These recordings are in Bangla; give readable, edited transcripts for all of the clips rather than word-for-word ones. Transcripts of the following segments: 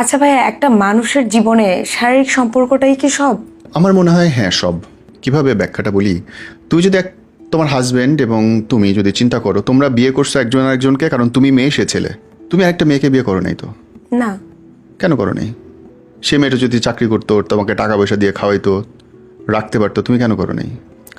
আচ্ছা ভাইয়া, একটা মানুষের জীবনে শারীরিক সম্পর্কটাই কি সব? আমার মনে হয় হ্যাঁ সব। কিভাবে ব্যাখ্যাটা বলি, তুই যদি তোমার হাজবেন্ড এবং তুমি যদি চিন্তা করো, তোমরা বিয়ে করছো একজন আরেকজনকে, কারণ তুমি মেয়ে সে ছেলে, তুমি আরেকটা মেয়েকে বিয়ে করো নাই তো? না। কেন করো নাই? সে মেয়েটা যদি চাকরি করতো, তোমাকে টাকা পয়সা দিয়ে খাওয়াইতো, রাখতে পারতো, তুমি কেন করো নাই?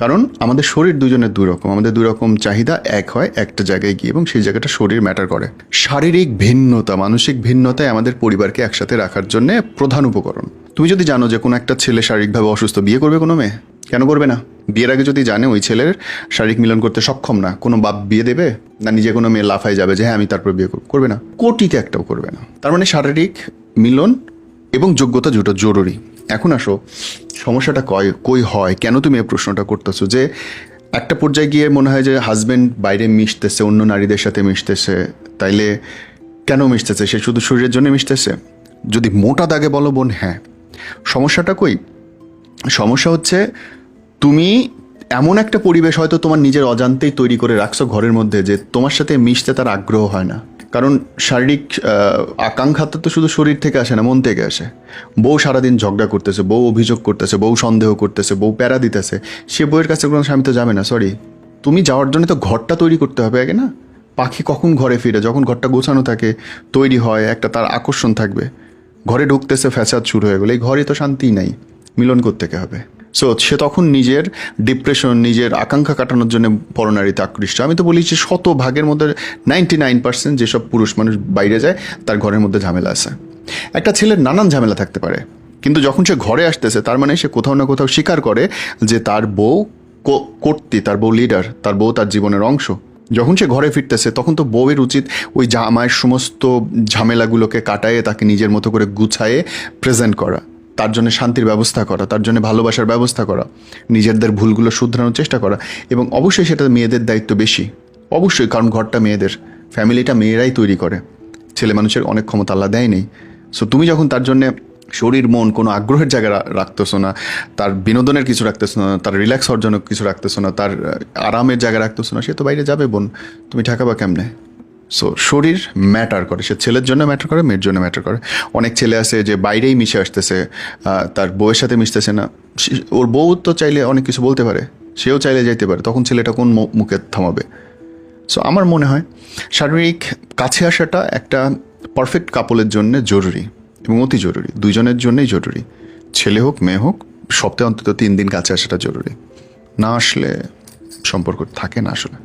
কারণ আমাদের শরীর দুজনের দুই রকম, আমাদের দুই রকম চাহিদা এক হয় একটা জায়গায় গিয়ে, এবং সেই জায়গাটা শরীর ম্যাটার করে। শারীরিক ভিন্নতা, মানসিক ভিন্নতাই আমাদের পরিবারকে একসাথে রাখার জন্য প্রধান উপকরণ। তুমি যদি জানো যে কোনো একটা ছেলে শারীরিকভাবে অসুস্থ, বিয়ে করবে কোনো মেয়ে? কেন করবে না? বিয়ের আগে যদি জানে ওই ছেলের শারীরিক মিলন করতে সক্ষম না, কোনো বাপ বিয়ে দেবে না? নিজে কোনো মেয়ে লাফাই যাবে যে হ্যাঁ আমি তারপর বিয়ে করবে না? কোটিতে একটাও করবে না। তার মানে শারীরিক মিলন এবং যোগ্যতা দুটো জরুরি। এখন আসো, সমস্যাটা কই হয়, কেন তুমি এই প্রশ্নটা করতেছো? যে একটা পর্যায়ে গিয়ে মনে হয় যে হাজব্যান্ড বাইরে মিশতেছে, অন্য নারীদের সাথে মিশতেছে, তাইলে কেন মিশতেছে? সে শুধু শরীরের জন্য মিশতেছে? যদি মোটা দাগে বলো বোন, হ্যাঁ। সমস্যাটা কই? সমস্যা হচ্ছে তুমি এমন একটা পরিবেশ হয়তো তোমার নিজের অজান্তেই তৈরি করে রাখছো ঘরের মধ্যে, যে তোমার সাথে মিশতে তার আগ্রহ হয় না। কারণ শারীরিক আকাঙ্ক্ষাটা তো শুধু শরীর থেকে আসে না, মন থেকে আসে। বউ সারাদিন ঝগড়া করতেছে, বউ অভিযোগ করতেছে, বউ সন্দেহ করতেছে, বউ প্যারা দিতেছে, সে বউয়ের কাছে কোনো স্বামী তো যাবে না। সরি, তুমি যাওয়ার জন্য তো ঘরটা তৈরি করতে হবে আগে না? পাখি কখন ঘরে ফিরে? যখন ঘরটা গোছানো থাকে, তৈরি হয়, একটা তার আকর্ষণ থাকবে। ঘরে ঢুকতেছে, ফ্যাসাদ শুরু হয়ে গেলে এই ঘরে তো শান্তি নাই, মিলন করতে হবে। সো সে তখন নিজের ডিপ্রেশন, নিজের আকাঙ্ক্ষা কাটানোর জন্য পরনারীতে আকৃষ্ট। আমি তো বলি যে 100 ভাগের মধ্যে 99% যেসব পুরুষ মানুষ বাইরে যায় তার ঘরের মধ্যে ঝামেলা আছে। একটা ছেলের নানান ঝামেলা থাকতে পারে, কিন্তু যখন সে ঘরে আসতেছে তার মানে সে কোথাও না কোথাও স্বীকার করে যে তার বউ কর্ত্রী, তার বউ লিডার, তার বউ তার জীবনের অংশ। যখন সে ঘরে ফিরতেছে তখন তো বউয়ের উচিত ওই জামাইয়ের সমস্ত ঝামেলাগুলোকে কাটায়ে তাকে নিজের মতো করে গুছায়ে প্রেজেন্ট করা, তার জন্য শান্তির ব্যবস্থা করা, তার জন্য ভালোবাসার ব্যবস্থা করা, নিজেদের ভুলগুলো শুধরানোর চেষ্টা করা। এবং অবশ্যই সেটা মেয়েদের দায়িত্ব বেশি, অবশ্যই, কারণ ঘরটা মেয়েদের, ফ্যামিলিটা মেয়েরাই তৈরি করে। ছেলে মানুষের অনেক ক্ষমতা আল্লাহ দেয়নি। সো তুমি যখন তার জন্য শরীর মন কোনো আগ্রহের জায়গা রাখতেছো না, তার বিনোদনের কিছু রাখতেছো না, তার রিল্যাক্স হওয়ার জন্য কিছু রাখতেছো না, তার আরামের জায়গা রাখতেছো না, সে তো বাইরে যাবে বোন, তুমি ঠেকাবা কেমনে? সো শরীর ম্যাটার করে, সে ছেলের জন্য ম্যাটার করে, মেয়ের জন্য ম্যাটার করে। অনেক ছেলে আছে যে বাইরেই মিশে আসতেছে, তার বউয়ের সাথে মিশতেছে না। ওর বউ তো চাইলে অনেক কিছু বলতে পারে, সেও চাইলে যাইতে পারে, তখন ছেলেটা কোন মুখে থামাবে? সো আমার মনে হয় শারীরিক কাছে আসাটা একটা পারফেক্ট কাপলের জন্য জরুরি এবং অতি জরুরি, দুইজনের জন্যই জরুরি। ছেলে হোক মেয়ে হোক, সপ্তাহে অন্তত 3 দিন কাছে আসাটা জরুরি। না আসলে সম্পর্ক থাকে না আসলে।